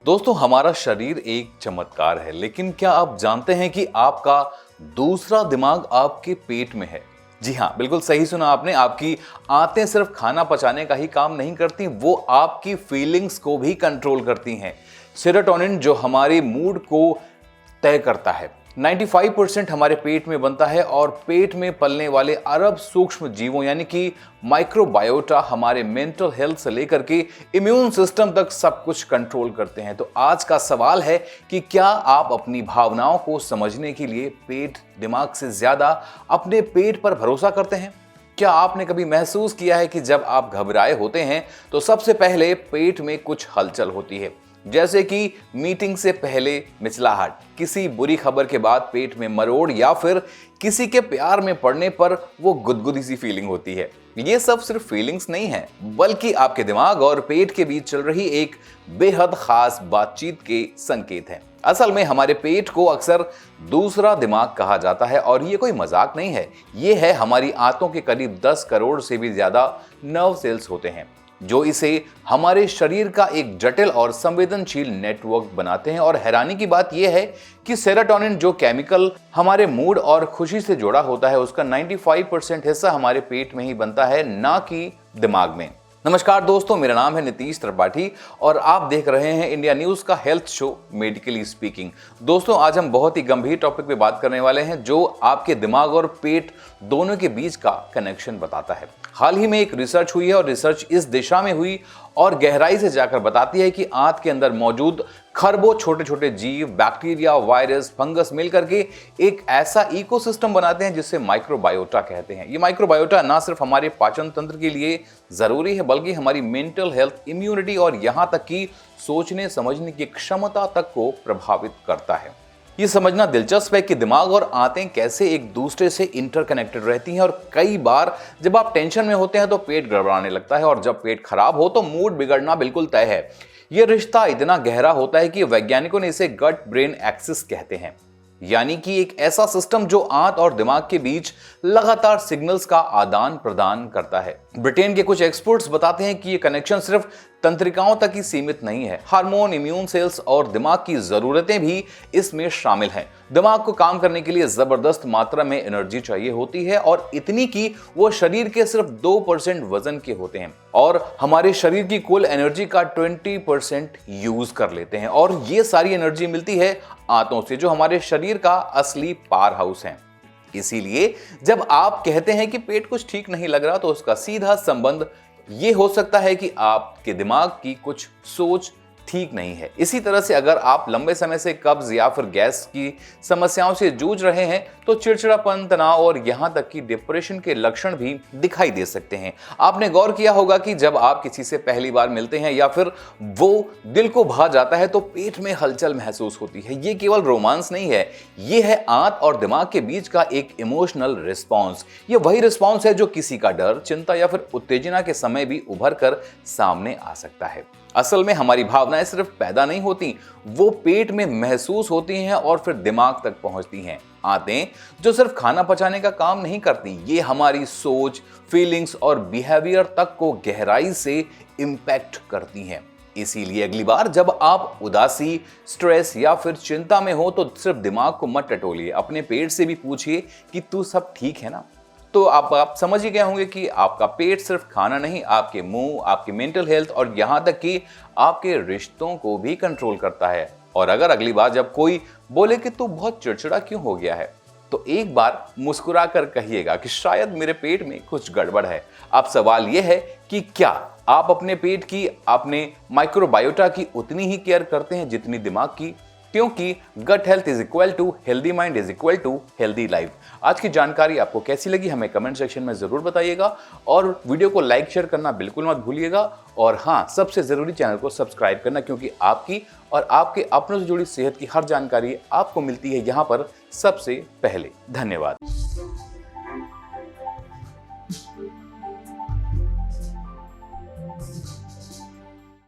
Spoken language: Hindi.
दोस्तों, हमारा शरीर एक चमत्कार है, लेकिन क्या आप जानते हैं कि आपका दूसरा दिमाग आपके पेट में है? जी हाँ, बिल्कुल सही सुना आपने। आपकी आंतें सिर्फ खाना पचाने का ही काम नहीं करती, वो आपकी फीलिंग्स को भी कंट्रोल करती हैं। सेरोटोनिन जो हमारे मूड को तय करता है, 95% हमारे पेट में बनता है और पेट में पलने वाले अरब सूक्ष्म जीवों यानी कि माइक्रोबायोटा हमारे मेंटल हेल्थ से लेकर के इम्यून सिस्टम तक सब कुछ कंट्रोल करते हैं। तो आज का सवाल है कि क्या आप अपनी भावनाओं को समझने के लिए पेट दिमाग से ज्यादा अपने पेट पर भरोसा करते हैं? क्या आपने कभी महसूस किया है कि जब आप घबराए होते हैं तो सबसे पहले पेट में कुछ हलचल होती है, जैसे कि मीटिंग से पहले मिचलाहट, किसी बुरी खबर के बाद पेट में मरोड़ या फिर किसी के प्यार में पड़ने पर वो गुदगुदी सी फीलिंग होती है। ये सब सिर्फ फीलिंग्स नहीं है, बल्कि आपके दिमाग और पेट के बीच चल रही एक बेहद खास बातचीत के संकेत हैं। असल में हमारे पेट को अक्सर दूसरा दिमाग कहा जाता है और ये कोई मजाक नहीं है। ये है हमारी आंतों के करीब 10 करोड़ से भी ज्यादा नर्व सेल्स होते हैं जो इसे हमारे शरीर का एक जटिल और संवेदनशील नेटवर्क बनाते हैं। और हैरानी की बात यह है कि सेरोटोनिन जो केमिकल हमारे मूड और खुशी से जुड़ा होता है, उसका 95% हिस्सा हमारे पेट में ही बनता है, ना कि दिमाग में। नमस्कार दोस्तों, मेरा नाम है नीतीश त्रिपाठी और आप देख रहे हैं इंडिया न्यूज का हेल्थ शो मेडिकली स्पीकिंग। दोस्तों, आज हम बहुत ही गंभीर टॉपिक पे बात करने वाले हैं जो आपके दिमाग और पेट दोनों के बीच का कनेक्शन बताता है। हाल ही में एक रिसर्च हुई है और रिसर्च इस दिशा में हुई और गहराई से जाकर बताती है कि आंत के अंदर मौजूद खरबों छोटे छोटे जीव, बैक्टीरिया, वायरस, फंगस मिलकर के एक ऐसा इकोसिस्टम बनाते हैं जिसे माइक्रोबायोटा कहते हैं। ये माइक्रोबायोटा ना सिर्फ हमारे पाचन तंत्र के लिए जरूरी है, बल्कि हमारी मेंटल हेल्थ, इम्यूनिटी और यहां तक कि सोचने समझने की क्षमता तक को प्रभावित करता है। ये समझना दिलचस्प है कि दिमाग और आंतें कैसे एक दूसरे से इंटरकनेक्टेड रहती हैं और कई बार जब आप टेंशन में होते हैं तो पेट गड़बड़ाने लगता है और जब पेट खराब हो तो मूड बिगड़ना बिल्कुल तय है। यह रिश्ता इतना गहरा होता है कि वैज्ञानिकों ने इसे गट ब्रेन एक्सिस कहते हैं, यानी कि एक ऐसा सिस्टम जो आंत और दिमाग के बीच लगातार सिग्नल्स का आदान प्रदान करता है। ब्रिटेन के कुछ एक्सपर्ट्स बताते हैं कि ये कनेक्शन सिर्फ तंत्रिकाओं तक ही सीमित नहीं है, हार्मोन, इम्यून सेल्स और दिमाग की जरूरतें भी इसमें शामिल हैं। दिमाग को काम करने के लिए जबरदस्त मात्रा में एनर्जी चाहिए होती है और इतनी कि वो शरीर के सिर्फ 2% वजन के होते हैं और हमारे शरीर की कुल एनर्जी का 20% यूज कर लेते हैं। और ये सारी एनर्जी मिलती है आंतों से जो हमारे शरीर का असली पावर हाउस है। इसीलिए जब आप कहते हैं कि पेट कुछ ठीक नहीं लग रहा तो उसका सीधा संबंध ये हो सकता है कि आपके दिमाग की कुछ सोच ठीक नहीं है। इसी तरह से अगर आप लंबे समय से कब्ज या फिर गैस की समस्याओं से जूझ रहे हैं तो चिड़चिड़ापन, तनाव और यहां तक कि डिप्रेशन के लक्षण भी दिखाई दे सकते हैं। आपने गौर किया होगा कि जब आप किसी से पहली बार मिलते हैं या फिर वो दिल को भा जाता है तो पेट में हलचल महसूस होती है। ये केवल रोमांस नहीं है, ये है आंत और दिमाग के बीच का एक इमोशनल रिस्पॉन्स। ये वही रिस्पॉन्स है जो किसी का डर, चिंता या फिर उत्तेजना के समय भी उभर कर सामने आ सकता है। असल में हमारी भावनाएं सिर्फ पैदा नहीं होती, वो पेट में महसूस होती हैं और फिर दिमाग तक पहुंचती हैं। आंतें जो सिर्फ खाना पचाने का काम नहीं करती, ये हमारी सोच, फीलिंग्स और बिहेवियर तक को गहराई से इंपैक्ट करती हैं। इसीलिए अगली बार जब आप उदासी, स्ट्रेस या फिर चिंता में हो तो सिर्फ दिमाग को मत टटोलिए, अपने पेट से भी पूछिए कि तू सब ठीक है ना। तो आप समझ ही गए होंगे कि आपका पेट सिर्फ खाना नहीं, आपके मुंह, आपकी मेंटल हेल्थ और यहां तक कि आपके रिश्तों को भी कंट्रोल करता है। और अगर अगली बार जब कोई बोले कि तू बहुत चिड़चिड़ा क्यों हो गया है, तो एक बार मुस्कुरा कर कहिएगा कि शायद मेरे पेट में कुछ गड़बड़ है। अब सवाल यह है कि क्या आप अपने पेट की, अपने माइक्रोबायोटा की उतनी ही केयर करते हैं जितनी दिमाग की? क्योंकि gut health is equal to healthy mind is equal to healthy life. आज की जानकारी आपको कैसी लगी हमें कमेंट सेक्शन में जरूर बताइएगा और वीडियो को लाइक शेयर करना बिल्कुल मत भूलिएगा। और हाँ, सबसे जरूरी चैनल को सब्सक्राइब करना, क्योंकि आपकी और आपके अपनों से जुड़ी सेहत की हर जानकारी आपको मिलती है यहाँ पर सबसे पहले। धन्यवाद।